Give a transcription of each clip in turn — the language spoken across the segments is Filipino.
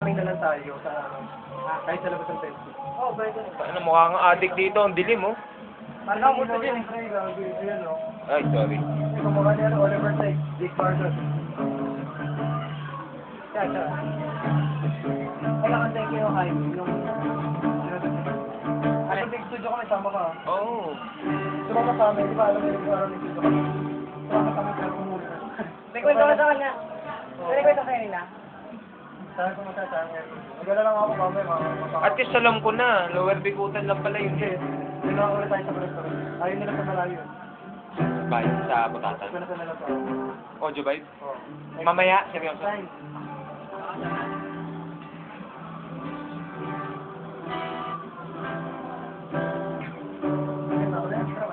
Kami na lang tayo sa kahit sa labas ng test. Oo, pwede. Ano, mukha kang addict dito, ang dilim oh. Parang ako din eh. Yan, no? Ay, sorry. Kung mukha niya, Oliver Sykes, Dick Carson. Siya. Wala kang thank you, hype. Yung... Sa big studio kami, sama ka. Oo. Sumama sa amin, di ba alam mo yung araw ng studio kami? Sumama kami sa kumuli. May kwento ka sa kanya. May kwento kayo nila. Saan ko masasaan yan? Magala lang ako mamaya, mga At least alam ko na, Lower Bikutan lang pala yun. Hindi. Hindi na ulit tayo sa restaurant. Ayaw nila sa malayo. Bye, sa Butatan. Ito na sa nila to. Audio vibe? Oo. Mamaya, seryoso. Fine.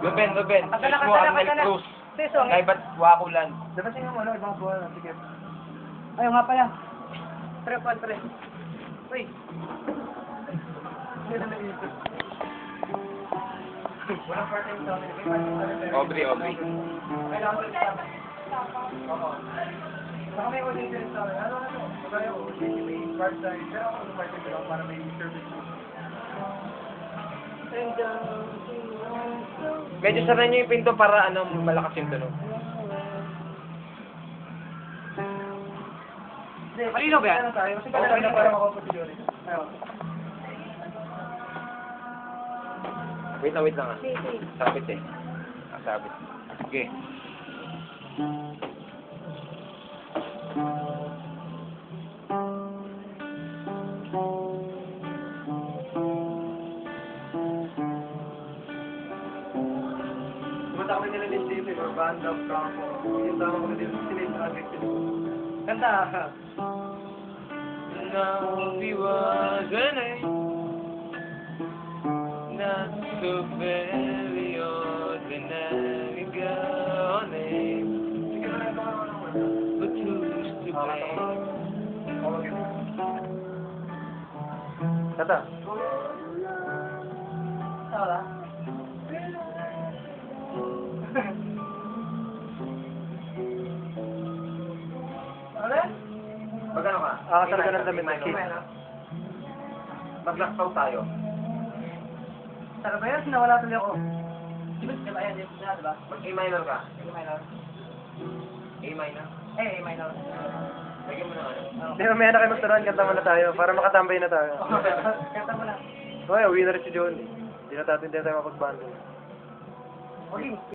Ruben. Kasala, Search mo kasala, Arnel kasala. Cruz. Sesong. Live at Wakulan. Dapat yung ano, ibang buwan. Sige. Ayaw nga pala. Pre. Uy. Hindi na naisip. Walang part-time sa amin. Aubrey. Kailangan ko sa amin. Oo. Saka may audition sa amin. Ano? Magaya ko, may part-time. Pero ako sa part-time lang para may service. Medyo sara nyo yung pinto para ano, malakas yung tunog. Malinaw ba yan? Kasi kailangan na para makaposisyon. Ayaw. Wait lang ah. Sabit eh. Sabit. Okay. Pumunta kami nila din dito, or band of Campo. Yung tama kami din sila yung mga victims. Kanta ka. Nabiwaganay Not so very ordinary girl name Sige na lang ito ka But who's to blame? Kata. Wala. Ano? Pag ano ka? Kasal ka ng damit na kids. Maglaktaw tayo. Saka ba yan? Nawala tuloy ako. Di ba yan? Diba? Mag-A minor ka. A minor. A minor. A minor. Lagyan mo na ano. Hindi, mamaya na kayo magturuan. Kanta muna tayo para makatambay na tayo. Kanta mo na. Okay, uwi na rin si John. Hindi na tayo mapagbando. Okay.